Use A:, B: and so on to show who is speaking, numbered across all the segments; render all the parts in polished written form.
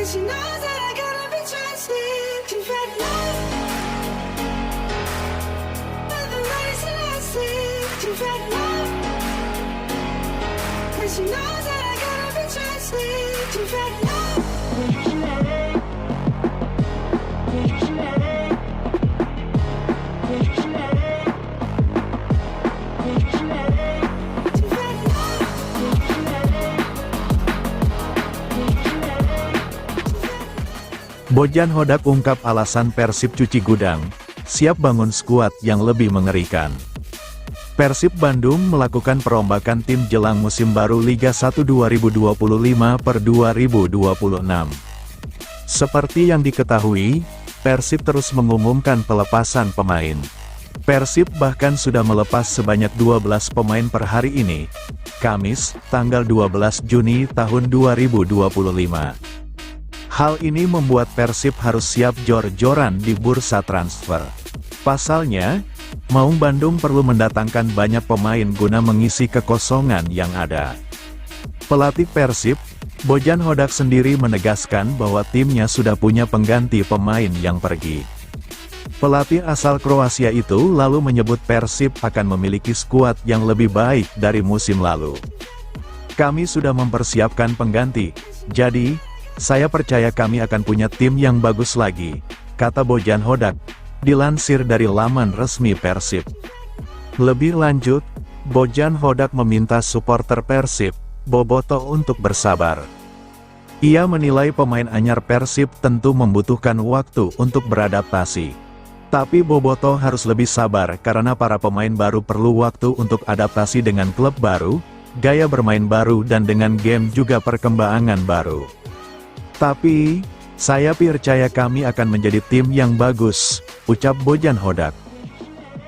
A: she knows that I gotta be trusted. She's had love, but the race that I see. She's had love, and she knows that I gotta be trusted. She's had love.
B: Bojan Hodak ungkap alasan Persib cuci gudang, siap bangun skuad yang lebih mengerikan. Persib Bandung melakukan perombakan tim jelang musim baru Liga 1 2025/2026. Seperti yang diketahui, Persib terus mengumumkan pelepasan pemain. Persib bahkan sudah melepas sebanyak 12 pemain per hari ini, Kamis, tanggal 12 Juni tahun 2025. Hal ini membuat Persib harus siap jor-joran di bursa transfer. Pasalnya, Maung Bandung perlu mendatangkan banyak pemain guna mengisi kekosongan yang ada. Pelatih Persib, Bojan Hodak sendiri menegaskan bahwa timnya sudah punya pengganti pemain yang pergi. Pelatih asal Kroasia itu lalu menyebut Persib akan memiliki skuad yang lebih baik dari musim lalu. Kami sudah mempersiapkan pengganti, jadi saya percaya kami akan punya tim yang bagus lagi, kata Bojan Hodak, dilansir dari laman resmi Persib. Lebih lanjut, Bojan Hodak meminta supporter Persib, Boboto untuk bersabar. Ia menilai pemain anyar Persib tentu membutuhkan waktu untuk beradaptasi. Tapi Boboto harus lebih sabar karena para pemain baru perlu waktu untuk adaptasi dengan klub baru, gaya bermain baru dan dengan game juga perkembangan baru. Tapi, saya percaya kami akan menjadi tim yang bagus, ucap Bojan Hodak.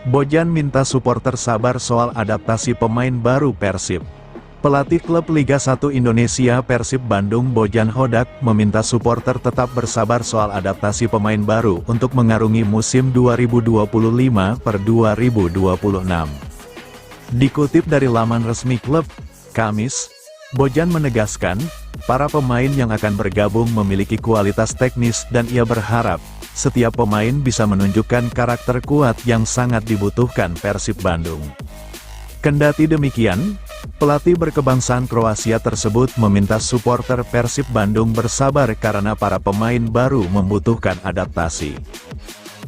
B: Bojan minta supporter sabar soal adaptasi pemain baru Persib. Pelatih klub Liga 1 Indonesia Persib Bandung Bojan Hodak meminta supporter tetap bersabar soal adaptasi pemain baru untuk mengarungi musim 2025/2026. Dikutip dari laman resmi klub, Kamis, Bojan menegaskan, para pemain yang akan bergabung memiliki kualitas teknis dan ia berharap, setiap pemain bisa menunjukkan karakter kuat yang sangat dibutuhkan Persib Bandung. Kendati demikian, pelatih berkebangsaan Kroasia tersebut meminta supporter Persib Bandung bersabar karena para pemain baru membutuhkan adaptasi.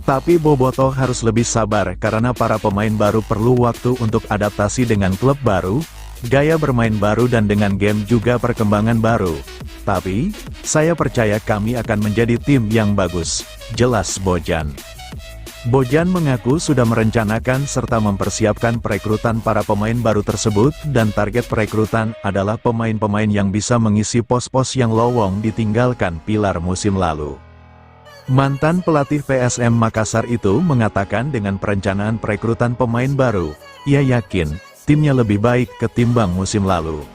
B: Tapi Boboto harus lebih sabar karena para pemain baru perlu waktu untuk adaptasi dengan klub baru, gaya bermain baru dan dengan game juga perkembangan baru. Tapi, saya percaya kami akan menjadi tim yang bagus, jelas Bojan. Bojan mengaku sudah merencanakan serta mempersiapkan perekrutan para pemain baru tersebut dan target perekrutan adalah pemain-pemain yang bisa mengisi pos-pos yang lowong ditinggalkan pilar musim lalu. Mantan pelatih PSM Makassar itu mengatakan dengan perencanaan perekrutan pemain baru, ia yakin timnya lebih baik ketimbang musim lalu.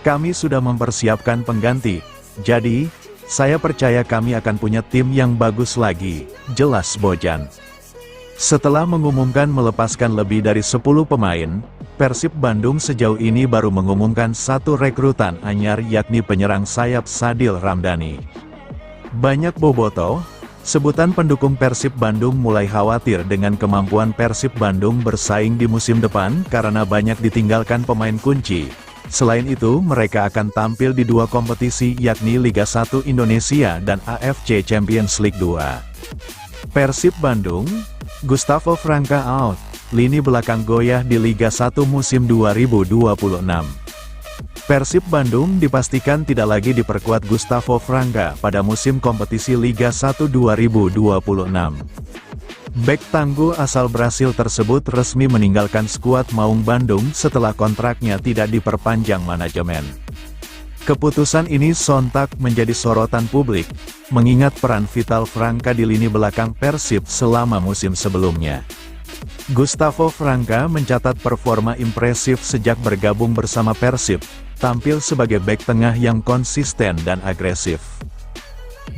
B: Kami sudah mempersiapkan pengganti, jadi, saya percaya kami akan punya tim yang bagus lagi, jelas Bojan. Setelah mengumumkan melepaskan lebih dari 10 pemain, Persib Bandung sejauh ini baru mengumumkan satu rekrutan anyar yakni penyerang sayap Sadil Ramdhani. Banyak bobotoh, sebutan pendukung Persib Bandung mulai khawatir dengan kemampuan Persib Bandung bersaing di musim depan karena banyak ditinggalkan pemain kunci. Selain itu, mereka akan tampil di dua kompetisi yakni Liga 1 Indonesia dan AFC Champions League 2. Persib Bandung, Gustavo Franca out, lini belakang goyah di Liga 1 musim 2026. Persib Bandung dipastikan tidak lagi diperkuat Gustavo Franca pada musim kompetisi Liga 1 2026. Bek tangguh asal Brasil tersebut resmi meninggalkan skuad Maung Bandung setelah kontraknya tidak diperpanjang manajemen. Keputusan ini sontak menjadi sorotan publik, mengingat peran vital Franca di lini belakang Persib selama musim sebelumnya. Gustavo Franca mencatat performa impresif sejak bergabung bersama Persib, tampil sebagai bek tengah yang konsisten dan agresif.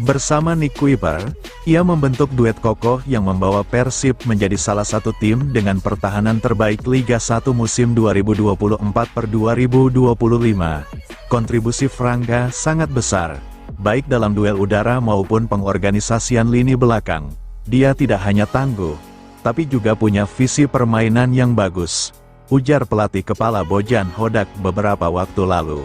B: Bersama Nick Kuiper, ia membentuk duet kokoh yang membawa Persib menjadi salah satu tim dengan pertahanan terbaik Liga 1 musim 2024/2025. Kontribusi Franca sangat besar, baik dalam duel udara maupun pengorganisasian lini belakang. Dia tidak hanya tangguh, tapi juga punya visi permainan yang bagus, ujar pelatih kepala Bojan Hodak beberapa waktu lalu.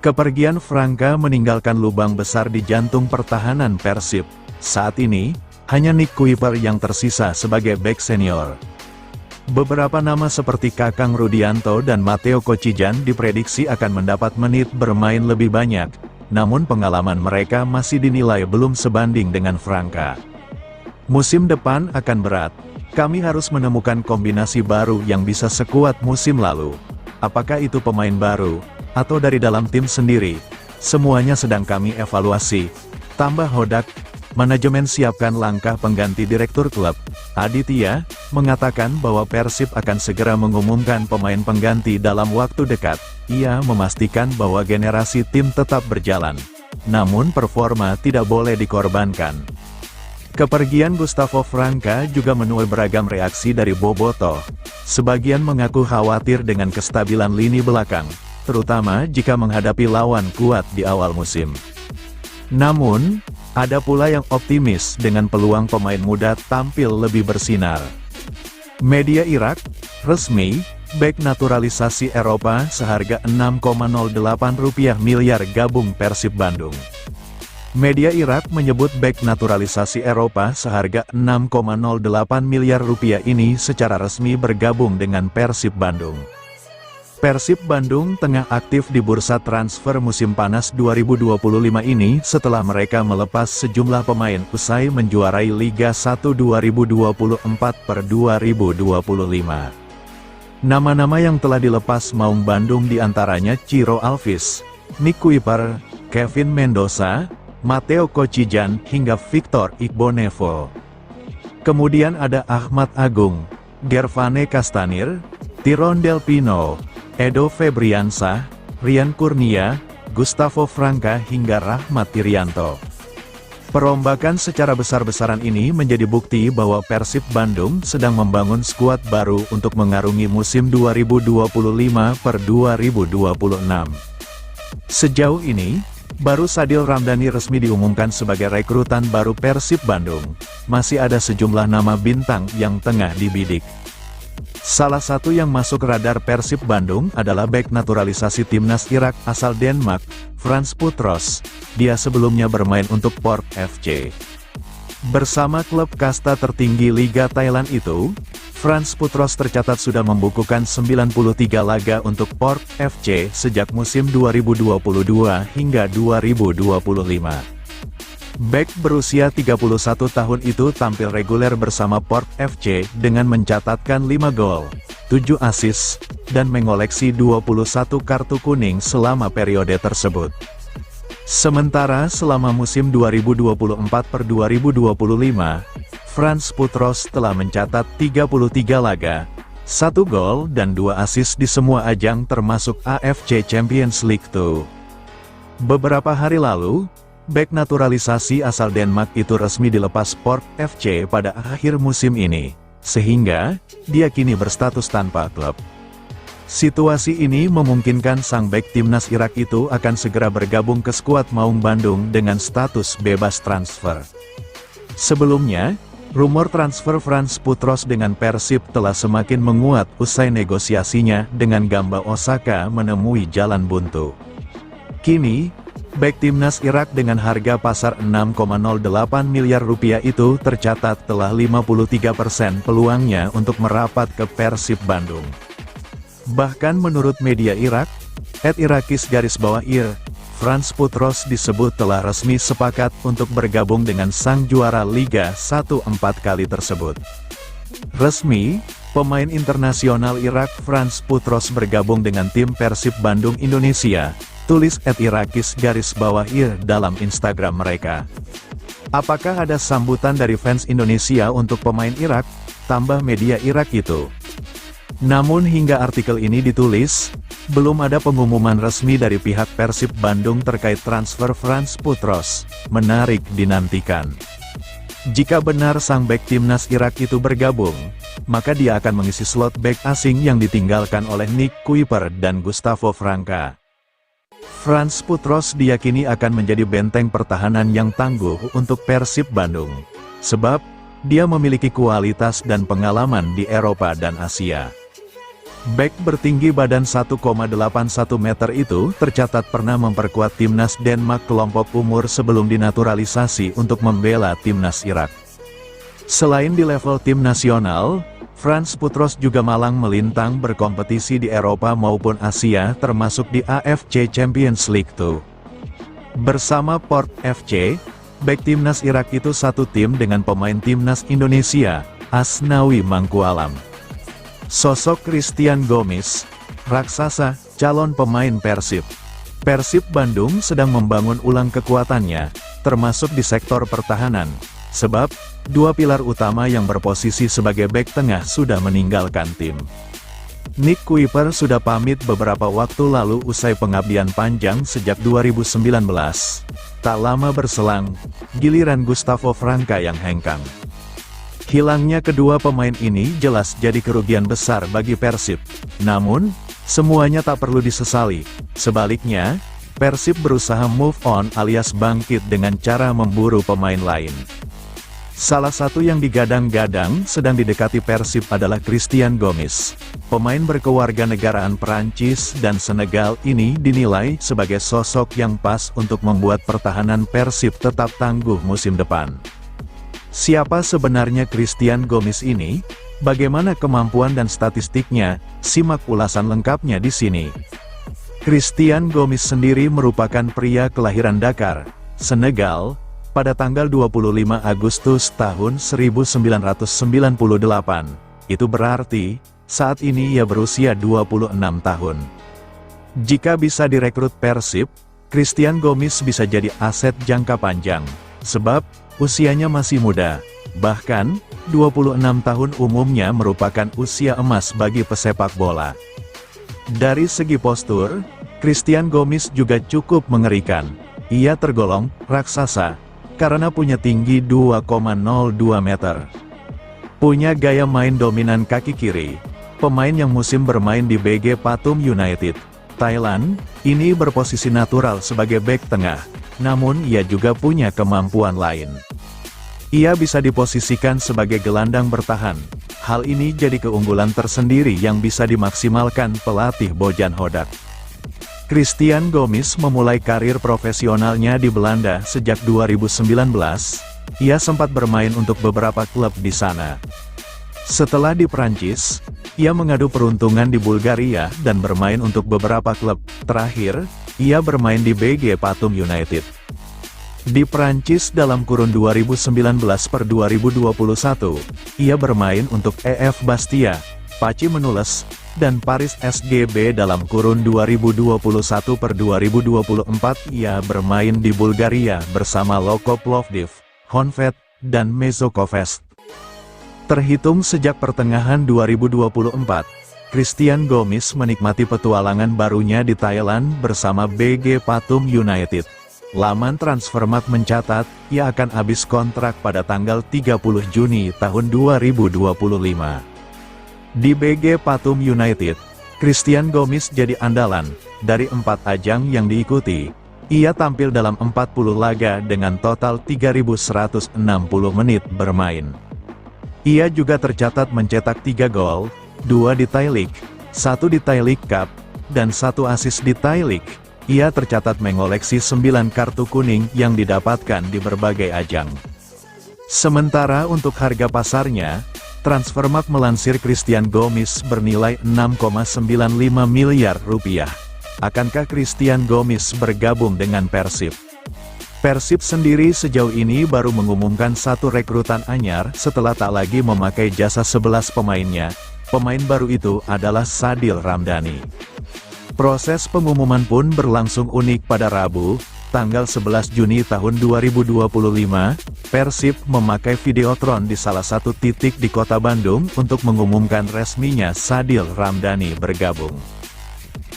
B: Kepergian Franka meninggalkan lubang besar di jantung pertahanan Persib. Saat ini, hanya Nick Kuiper yang tersisa sebagai bek senior. Beberapa nama seperti Kakang Rudianto dan Matteo Kocijan diprediksi akan mendapat menit bermain lebih banyak, namun pengalaman mereka masih dinilai belum sebanding dengan Franka. Musim depan akan berat. Kami harus menemukan kombinasi baru yang bisa sekuat musim lalu. Apakah itu pemain baru, atau dari dalam tim sendiri? Semuanya sedang kami evaluasi, tambah Hodak. Manajemen siapkan langkah pengganti direktur klub. Aditya mengatakan bahwa Persib akan segera mengumumkan pemain pengganti dalam waktu dekat. Ia memastikan bahwa generasi tim tetap berjalan, namun performa tidak boleh dikorbankan. Kepergian Gustavo Franka juga menuai beragam reaksi dari bobotoh. Sebagian mengaku khawatir dengan kestabilan lini belakang, terutama jika menghadapi lawan kuat di awal musim. Namun, ada pula yang optimis dengan peluang pemain muda tampil lebih bersinar. Media Irak, resmi, bek naturalisasi Eropa seharga Rp6,08 miliar gabung Persib Bandung. Media Irak menyebut bek naturalisasi Eropa seharga Rp6,08 miliar ini secara resmi bergabung dengan Persib Bandung. Persib Bandung tengah aktif di bursa transfer musim panas 2025 ini setelah mereka melepas sejumlah pemain usai menjuarai Liga 1 2024/2025. Nama-nama yang telah dilepas Maung Bandung diantaranya Ciro Alvis, Nick Kuiper, Kevin Mendoza, Matteo Kocijan hingga Victor Igbonevo. Kemudian ada Ahmad Agung, Gervane Castanir, Tyrone Pino, Edo Febriansah, Rian Kurnia, Gustavo Franka hingga Rahmat Irianto. Perombakan secara besar-besaran ini menjadi bukti bahwa Persib Bandung sedang membangun skuad baru untuk mengarungi musim 2025/2026. Sejauh ini, baru Sadil Ramdhani resmi diumumkan sebagai rekrutan baru Persib Bandung. Masih ada sejumlah nama bintang yang tengah dibidik. Salah satu yang masuk radar Persib Bandung adalah bek naturalisasi timnas Irak asal Denmark, Frans Putros. Dia sebelumnya bermain untuk Port FC. Bersama klub kasta tertinggi Liga Thailand itu, Frans Putros tercatat sudah membukukan 93 laga untuk Port FC sejak musim 2022 hingga 2025. Bek berusia 31 tahun itu tampil reguler bersama Port FC dengan mencatatkan 5 gol, 7 assist, dan mengoleksi 21 kartu kuning selama periode tersebut. Sementara selama musim 2024/2025, Frans Putros telah mencatat 33 laga, 1 gol dan 2 assist di semua ajang termasuk AFC Champions League 2. Beberapa hari lalu, bek naturalisasi asal Denmark itu resmi dilepas Port FC pada akhir musim ini, sehingga dia kini berstatus tanpa klub. Situasi ini memungkinkan sang bek timnas Irak itu akan segera bergabung ke skuad Maung Bandung dengan status bebas transfer. Sebelumnya, rumor transfer Frans Putros dengan Persib telah semakin menguat usai negosiasinya dengan Gamba Osaka menemui jalan buntu. Kini, bek timnas Irak dengan harga pasar Rp6,08 miliar itu tercatat telah 53% peluangnya untuk merapat ke Persib Bandung. Bahkan menurut media Irak, @Irakis_ir, Frans Putros disebut telah resmi sepakat untuk bergabung dengan sang juara Liga 1 4 kali tersebut. Resmi, pemain internasional Irak Frans Putros bergabung dengan tim Persib Bandung Indonesia, tulis @Irakis_ir dalam Instagram mereka. Apakah ada sambutan dari fans Indonesia untuk pemain Irak? Tambah media Irak itu. Namun hingga artikel ini ditulis, belum ada pengumuman resmi dari pihak Persib Bandung terkait transfer Frans Putros. Menarik dinantikan. Jika benar sang bek timnas Irak itu bergabung, maka dia akan mengisi slot bek asing yang ditinggalkan oleh Nick Kuiper dan Gustavo Franka. Frans Putros diyakini akan menjadi benteng pertahanan yang tangguh untuk Persib Bandung. Sebab, dia memiliki kualitas dan pengalaman di Eropa dan Asia. Bek bertinggi badan 1,81 meter itu tercatat pernah memperkuat timnas Denmark kelompok umur sebelum dinaturalisasi untuk membela timnas Irak. Selain di level tim nasional, Frans Putros juga malang melintang berkompetisi di Eropa maupun Asia termasuk di AFC Champions League 2. Bersama Port FC, bek timnas Irak itu satu tim dengan pemain timnas Indonesia, Asnawi Mangkualam. Sosok Christian Gomis, raksasa, calon pemain Persib. Persib Bandung sedang membangun ulang kekuatannya, termasuk di sektor pertahanan. Sebab, dua pilar utama yang berposisi sebagai bek tengah sudah meninggalkan tim. Nick Kuiper sudah pamit beberapa waktu lalu usai pengabdian panjang sejak 2019. Tak lama berselang, giliran Gustavo Franca yang hengkang. Hilangnya kedua pemain ini jelas jadi kerugian besar bagi Persib. Namun, semuanya tak perlu disesali. Sebaliknya, Persib berusaha move on alias bangkit dengan cara memburu pemain lain. Salah satu yang digadang-gadang sedang didekati Persib adalah Christian Gomis. Pemain berkewarganegaraan Perancis dan Senegal ini dinilai sebagai sosok yang pas untuk membuat pertahanan Persib tetap tangguh musim depan. Siapa sebenarnya Christian Gomis ini? Bagaimana kemampuan dan statistiknya? Simak ulasan lengkapnya di sini. Christian Gomis sendiri merupakan pria kelahiran Dakar, Senegal, pada tanggal 25 Agustus tahun 1998. Itu berarti, saat ini ia berusia 26 tahun. Jika bisa direkrut Persib, Christian Gomis bisa jadi aset jangka panjang. Sebab, usianya masih muda. Bahkan, 26 tahun umumnya merupakan usia emas bagi pesepak bola. Dari segi postur, Christian Gomis juga cukup mengerikan. Ia tergolong raksasa karena punya tinggi 2,02 meter. Punya gaya main dominan kaki kiri. Pemain yang musim bermain di BG Pathum United, Thailand, ini berposisi natural sebagai bek tengah. Namun ia juga punya kemampuan lain. Ia bisa diposisikan sebagai gelandang bertahan. Hal ini jadi keunggulan tersendiri yang bisa dimaksimalkan pelatih Bojan Hodak. Christian Gomis memulai karir profesionalnya di Belanda sejak 2019. Ia sempat bermain untuk beberapa klub di sana. Setelah di Prancis, ia mengadu peruntungan di Bulgaria dan bermain untuk beberapa klub. Terakhir, ia bermain di BG Pathum United. Di Prancis dalam kurun 2019-2021, ia bermain untuk EF Bastia, Paçi Manhules, dan Paris SGB dalam kurun 2021-2024 ia bermain di Bulgaria bersama Loko Plovdiv, Honvéd, dan Mezokovest. Terhitung sejak pertengahan 2024, Christian Gomis menikmati petualangan barunya di Thailand bersama BG Pathum United. Laman Transfermarkt mencatat, ia akan habis kontrak pada tanggal 30 Juni tahun 2025. Di BG Pathum United, Christian Gomis jadi andalan. Dari 4 ajang yang diikuti, ia tampil dalam 40 laga dengan total 3.160 menit bermain. Ia juga tercatat mencetak 3 gol, 2 di Thai League, 1 di Thai League Cup, dan 1 assist di Thai League. Ia tercatat mengoleksi 9 kartu kuning yang didapatkan di berbagai ajang. Sementara untuk harga pasarnya, Transfermarkt melansir Christian Gomis bernilai 6,95 miliar rupiah. Akankah Christian Gomis bergabung dengan Persib? Persib sendiri sejauh ini baru mengumumkan satu rekrutan anyar setelah tak lagi memakai jasa 11 pemainnya. Pemain baru itu adalah Sadil Ramdhani. Proses pengumuman pun berlangsung unik pada Rabu, tanggal 11 Juni tahun 2025, Persib memakai videotron di salah satu titik di kota Bandung untuk mengumumkan resminya Sadil Ramdhani bergabung.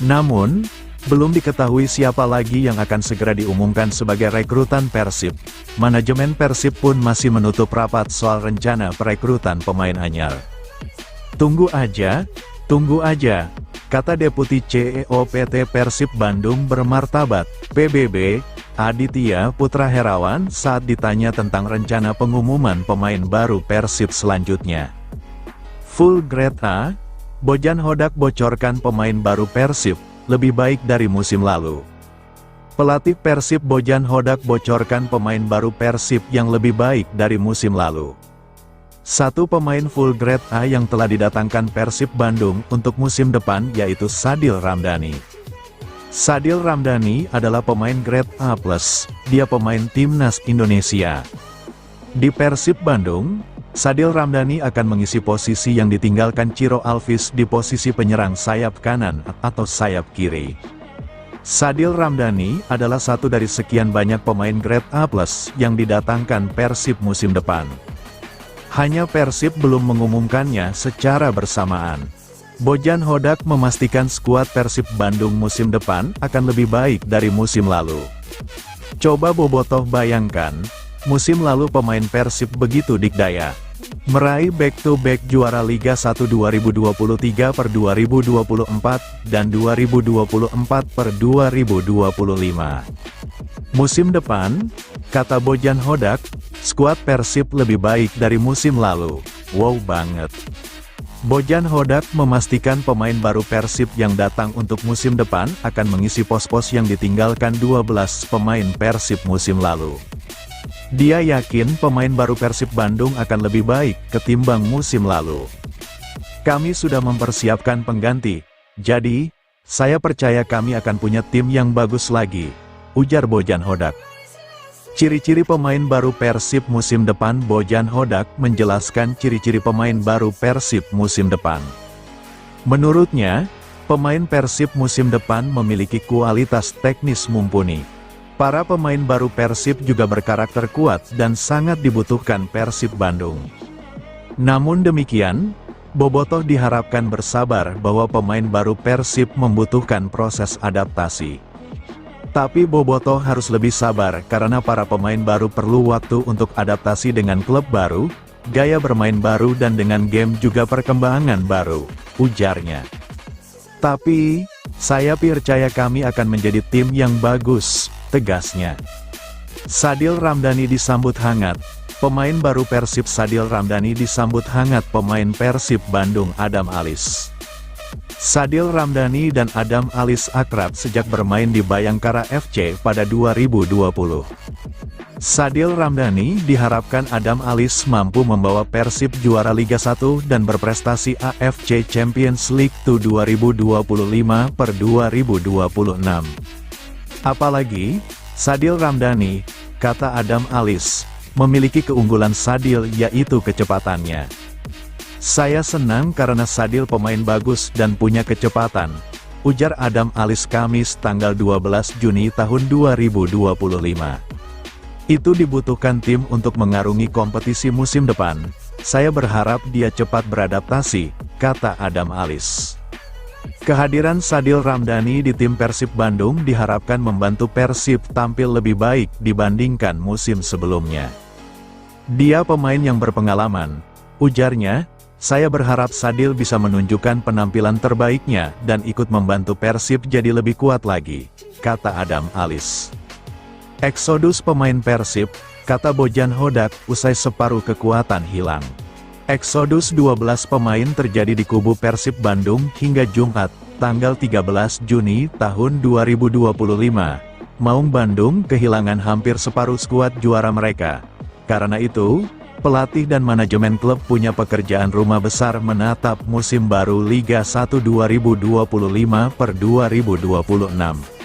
B: Namun, belum diketahui siapa lagi yang akan segera diumumkan sebagai rekrutan Persib. Manajemen Persib pun masih menutup rapat soal rencana perekrutan pemain anyar. Tunggu aja, Tunggu aja, kata Deputi CEO PT Persib Bandung Bermartabat, PBB, Aditya Putra Herawan saat ditanya tentang rencana pengumuman pemain baru Persib selanjutnya. Full grade A, Bojan Hodak bocorkan pemain baru Persib, lebih baik dari musim lalu. Pelatih Persib Bojan Hodak bocorkan pemain baru Persib yang lebih baik dari musim lalu. Satu pemain full grade A yang telah didatangkan Persib Bandung untuk musim depan yaitu Sadil Ramdhani. Sadil Ramdhani adalah pemain grade A+, dia pemain Timnas Indonesia. Di Persib Bandung, Sadil Ramdhani akan mengisi posisi yang ditinggalkan Ciro Alvis di posisi penyerang sayap kanan atau sayap kiri. Sadil Ramdhani adalah satu dari sekian banyak pemain grade A+ yang didatangkan Persib musim depan. Hanya Persib belum mengumumkannya secara bersamaan. Bojan Hodak memastikan skuad Persib Bandung musim depan akan lebih baik dari musim lalu. Coba Bobotoh bayangkan, musim lalu pemain Persib begitu dikdaya. Meraih back-to-back juara Liga 1 2023 per 2024, dan 2024 per 2025. Musim depan, kata Bojan Hodak, skuad Persib lebih baik dari musim lalu. Wow banget. Bojan Hodak memastikan pemain baru Persib yang datang untuk musim depan akan mengisi pos-pos yang ditinggalkan 12 pemain Persib musim lalu. Dia yakin pemain baru Persib Bandung akan lebih baik ketimbang musim lalu. Kami sudah mempersiapkan pengganti, jadi, saya percaya kami akan punya tim yang bagus lagi, ujar Bojan Hodak. Ciri-ciri pemain baru Persib musim depan. Bojan Hodak menjelaskan ciri-ciri pemain baru Persib musim depan. Menurutnya, pemain Persib musim depan memiliki kualitas teknis mumpuni. Para pemain baru Persib juga berkarakter kuat dan sangat dibutuhkan Persib Bandung. Namun demikian, Bobotoh diharapkan bersabar bahwa pemain baru Persib membutuhkan proses adaptasi. Tapi Bobotoh harus lebih sabar karena para pemain baru perlu waktu untuk adaptasi dengan klub baru, gaya bermain baru dan dengan game juga perkembangan baru, ujarnya. Tapi, saya percaya kami akan menjadi tim yang bagus, tegasnya. Sadil Ramdhani disambut hangat. Pemain baru Persib Sadil Ramdhani disambut hangat pemain Persib Bandung Adam Alis. Sadil Ramdhani dan Adam Alis akrab sejak bermain di Bayangkara FC pada 2020. Sadil Ramdhani diharapkan Adam Alis mampu membawa Persib juara Liga 1 dan berprestasi AFC Champions League 2025 per 2026. Apalagi, Sadil Ramdhani, kata Adam Alis, memiliki keunggulan Sadil yaitu kecepatannya. Saya senang karena Sadil pemain bagus dan punya kecepatan, ujar Adam Alis Kamis tanggal 12 Juni tahun 2025. Itu dibutuhkan tim untuk mengarungi kompetisi musim depan. Saya berharap dia cepat beradaptasi, kata Adam Alis. Kehadiran Sadil Ramdhani di tim Persib Bandung diharapkan membantu Persib tampil lebih baik dibandingkan musim sebelumnya. Dia pemain yang berpengalaman, ujarnya. Saya berharap Sadil bisa menunjukkan penampilan terbaiknya dan ikut membantu Persib jadi lebih kuat lagi, kata Adam Alis. Eksodus pemain Persib, kata Bojan Hodak, usai separuh kekuatan hilang. Eksodus 12 pemain terjadi di kubu Persib Bandung hingga Jumat, tanggal 13 Juni tahun 2025. Maung Bandung kehilangan hampir separuh skuad juara mereka. Karena itu, pelatih dan manajemen klub punya pekerjaan rumah besar menatap musim baru Liga 1 2025 per 2026.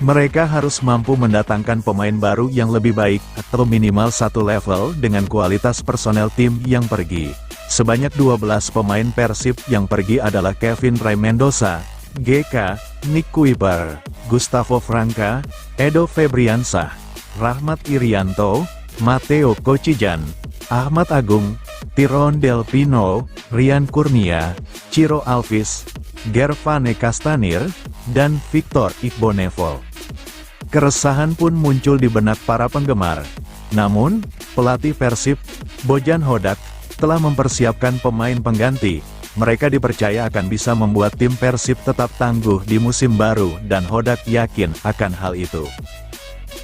B: Mereka harus mampu mendatangkan pemain baru yang lebih baik atau minimal satu level dengan kualitas personel tim yang pergi. Sebanyak 12 pemain Persib yang pergi adalah Kevin Ray Mendoza, GK, Nick Kuiper, Gustavo Franca, Edo Febriansah, Rahmat Irianto, Matteo Kocijan, Ahmad Agung, Tyrone Del Pino, Rian Kurnia, Ciro Alvis, Gervane Castanir, dan Victor Igbonevo. Keresahan pun muncul di benak para penggemar. Namun, pelatih Persib, Bojan Hodak, telah mempersiapkan pemain pengganti, Mereka dipercaya akan bisa membuat tim Persib tetap tangguh di musim baru dan Hodak yakin akan hal itu.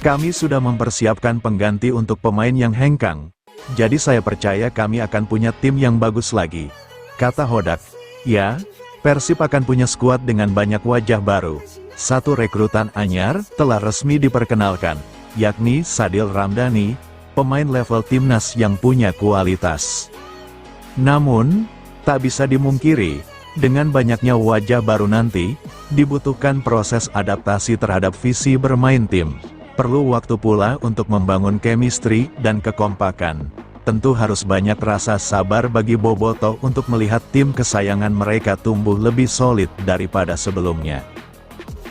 B: Kami sudah mempersiapkan pengganti untuk pemain yang hengkang. Jadi saya percaya kami akan punya tim yang bagus lagi, kata Hodak. Ya, Persib akan punya skuad dengan banyak wajah baru. Satu rekrutan anyar telah resmi diperkenalkan, yakni Sadil Ramdhani, pemain level timnas yang punya kualitas. Namun, tak bisa dimungkiri, dengan banyaknya wajah baru nanti, dibutuhkan proses adaptasi terhadap visi bermain tim. Perlu waktu pula untuk membangun chemistry dan kekompakan. Tentu harus banyak rasa sabar bagi Bobotoh untuk melihat tim kesayangan mereka tumbuh lebih solid daripada sebelumnya.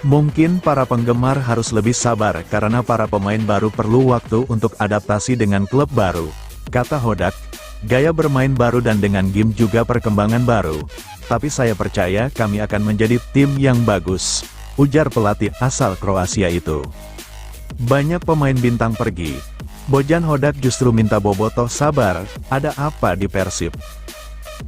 B: Mungkin para penggemar harus lebih sabar karena para pemain baru perlu waktu untuk adaptasi dengan klub baru, kata Hodak. Gaya bermain baru dan dengan game juga perkembangan baru. Tapi saya percaya kami akan menjadi tim yang bagus, ujar pelatih asal Kroasia itu. Banyak pemain bintang pergi. Bojan Hodak justru minta Bobotoh sabar, ada apa di Persib?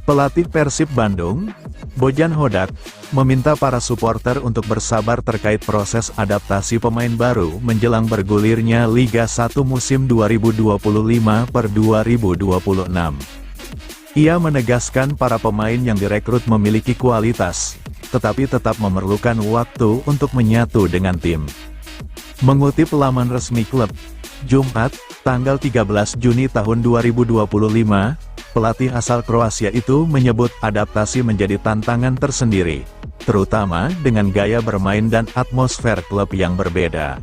B: Pelatih Persib Bandung, Bojan Hodak, meminta para supporter untuk bersabar terkait proses adaptasi pemain baru menjelang bergulirnya Liga 1 musim 2025/2026. Ia menegaskan para pemain yang direkrut memiliki kualitas, tetapi tetap memerlukan waktu untuk menyatu dengan tim. Mengutip laman resmi klub, Jumat, tanggal 13 Juni tahun 2025, pelatih asal Kroasia itu menyebut adaptasi menjadi tantangan tersendiri, terutama dengan gaya bermain dan atmosfer klub yang berbeda.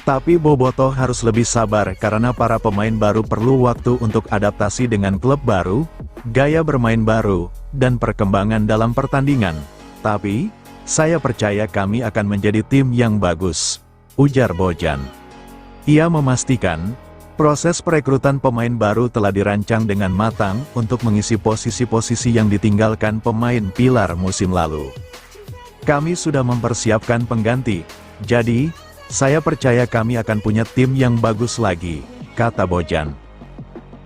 B: Tapi Bobotoh harus lebih sabar karena para pemain baru perlu waktu untuk adaptasi dengan klub baru, gaya bermain baru, dan perkembangan dalam pertandingan. Tapi, saya percaya kami akan menjadi tim yang bagus, ujar Bojan. Ia memastikan, proses perekrutan pemain baru telah dirancang dengan matang untuk mengisi posisi-posisi yang ditinggalkan pemain pilar musim lalu. Kami sudah mempersiapkan pengganti, jadi, saya percaya kami akan punya tim yang bagus lagi, kata Bojan.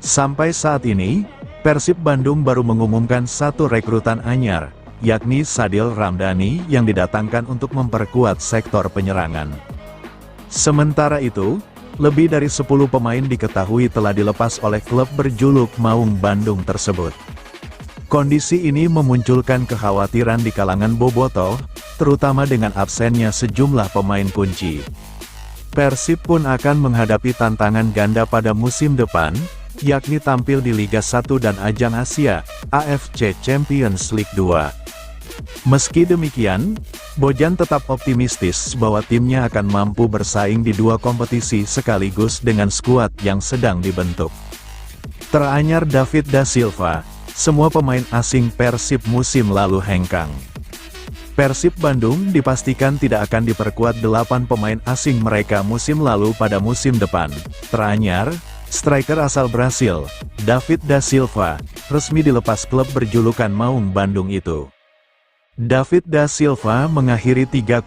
B: Sampai saat ini, Persib Bandung baru mengumumkan satu rekrutan anyar, yakni Sadil Ramdhani yang didatangkan untuk memperkuat sektor penyerangan. Sementara itu, lebih dari 10 pemain diketahui telah dilepas oleh klub berjuluk Maung Bandung tersebut. Kondisi ini memunculkan kekhawatiran di kalangan Bobotoh, terutama dengan absennya sejumlah pemain kunci. Persib pun akan menghadapi tantangan ganda pada musim depan, yakni tampil di Liga 1 dan ajang Asia, AFC Champions League 2. Meski demikian, Bojan tetap optimistis bahwa timnya akan mampu bersaing di dua kompetisi sekaligus dengan skuad yang sedang dibentuk. Teranyar David da Silva, semua pemain asing Persib musim lalu hengkang. Persib Bandung dipastikan tidak akan diperkuat 8 pemain asing mereka musim lalu pada musim depan. Teranyar, striker asal Brasil, David da Silva, resmi dilepas klub berjulukan Maung Bandung itu. David da Silva mengakhiri 3,5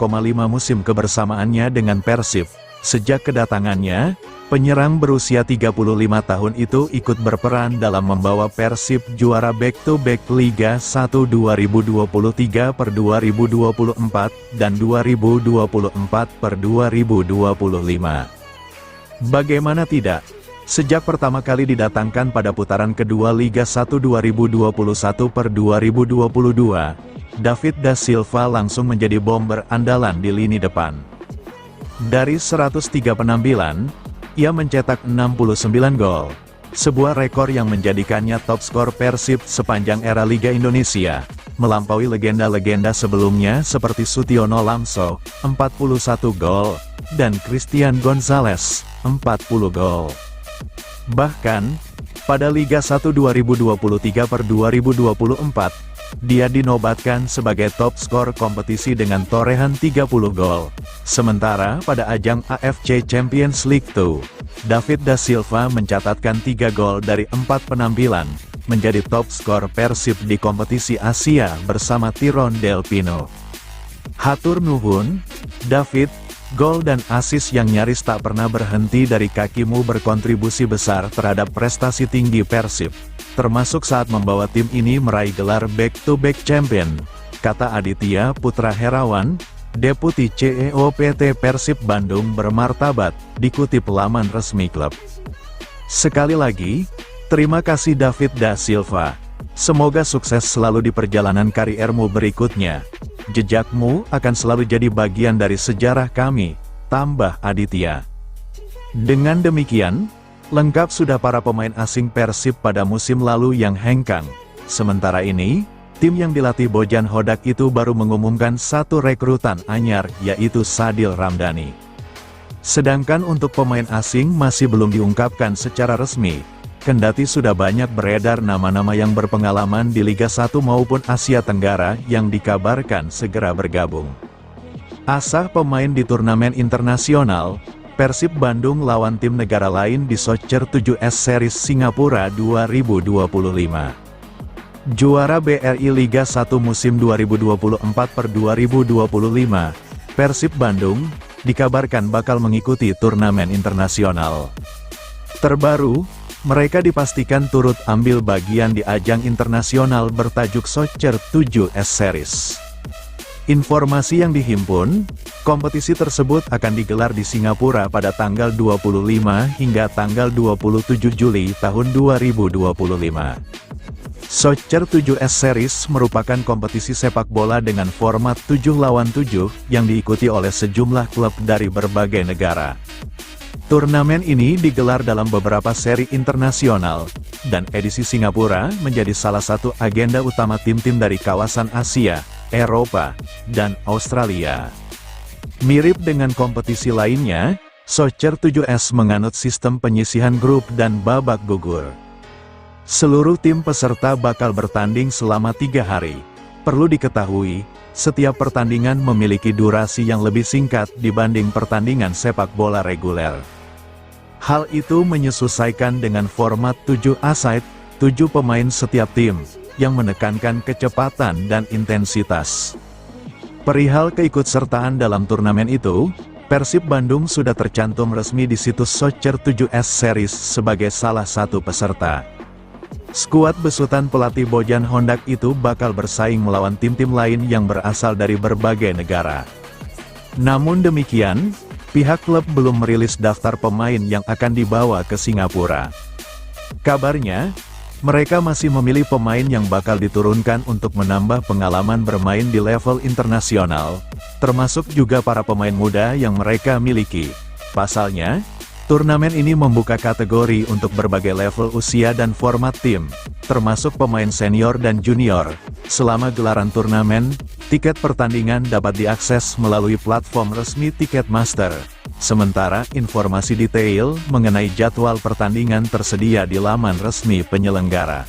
B: musim kebersamaannya dengan Persib. Sejak kedatangannya, penyerang berusia 35 tahun itu ikut berperan dalam membawa Persib juara back-to-back Liga 1 2023/2024 dan 2024/2025. Bagaimana tidak? Sejak pertama kali didatangkan pada putaran kedua Liga 1 2021/2022, David da Silva langsung menjadi bomber andalan di lini depan. Dari 103 penampilan, ia mencetak 69 gol, sebuah rekor yang menjadikannya top skor Persib sepanjang era Liga Indonesia, melampaui legenda-legenda sebelumnya seperti Sutiono Lamso, 41 gol, dan Christian Gonzalez, 40 gol. Bahkan, pada Liga 1 2023/2024, dia dinobatkan sebagai top skor kompetisi dengan torehan 30 gol. Sementara pada ajang AFC Champions League 2, David da Silva mencatatkan 3 gol dari 4 penampilan, menjadi top skor Persib di kompetisi Asia bersama Tyrone Del Pino. Hatur nuhun, David, Gol dan assist yang nyaris tak pernah berhenti dari kakimu berkontribusi besar terhadap prestasi tinggi Persib, termasuk saat membawa tim ini meraih gelar back-to-back champion, kata Aditya Putra Herawan, Deputi CEO PT Persib Bandung bermartabat, dikutip laman resmi klub. Sekali lagi, terima kasih David da Silva. Semoga sukses selalu di perjalanan kariermu berikutnya. Jejakmu akan selalu jadi bagian dari sejarah kami, tambah Aditya. Dengan demikian, lengkap sudah para pemain asing Persib pada musim lalu yang hengkang. Sementara ini, tim yang dilatih Bojan Hodak itu baru mengumumkan satu rekrutan anyar, yaitu Sadil Ramdhani. Sedangkan untuk pemain asing masih belum diungkapkan secara resmi, kendati sudah banyak beredar nama-nama yang berpengalaman di Liga 1 maupun Asia Tenggara yang dikabarkan segera bergabung. Asah pemain di turnamen internasional, Persib Bandung lawan tim negara lain di Soccer 7S Series Singapura 2025. Juara BRI Liga 1 musim 2024/2025, Persib Bandung dikabarkan bakal mengikuti turnamen internasional. Terbaru, mereka dipastikan turut ambil bagian di ajang internasional bertajuk Soccer 7S Series. Informasi yang dihimpun, kompetisi tersebut akan digelar di Singapura pada tanggal 25 hingga tanggal 27 Juli tahun 2025. Soccer 7S Series merupakan kompetisi sepak bola dengan format 7 lawan 7 yang diikuti oleh sejumlah klub dari berbagai negara. Turnamen ini digelar dalam beberapa seri internasional, dan edisi Singapura menjadi salah satu agenda utama tim-tim dari kawasan Asia, Eropa, dan Australia. Mirip dengan kompetisi lainnya, Soccer 7S menganut sistem penyisihan grup dan babak gugur. Seluruh tim peserta bakal bertanding selama 3 hari. Perlu diketahui, setiap pertandingan memiliki durasi yang lebih singkat dibanding pertandingan sepak bola reguler. Hal itu menyesuaikan dengan format 7-a-side, 7 pemain setiap tim, yang menekankan kecepatan dan intensitas. Perihal keikutsertaan dalam turnamen itu, Persib Bandung sudah tercantum resmi di situs Soccer 7S Series sebagai salah satu peserta. Skuad besutan pelatih Bojan Hodak itu bakal bersaing melawan tim-tim lain yang berasal dari berbagai negara. Namun demikian, pihak klub belum merilis daftar pemain yang akan dibawa ke Singapura. Kabarnya, mereka masih memilih pemain yang bakal diturunkan untuk menambah pengalaman bermain di level internasional, termasuk juga para pemain muda yang mereka miliki. Pasalnya, turnamen ini membuka kategori untuk berbagai level usia dan format tim, termasuk pemain senior dan junior. Selama gelaran turnamen, tiket pertandingan dapat diakses melalui platform resmi Ticketmaster. Sementara informasi detail mengenai jadwal pertandingan tersedia di laman resmi penyelenggara.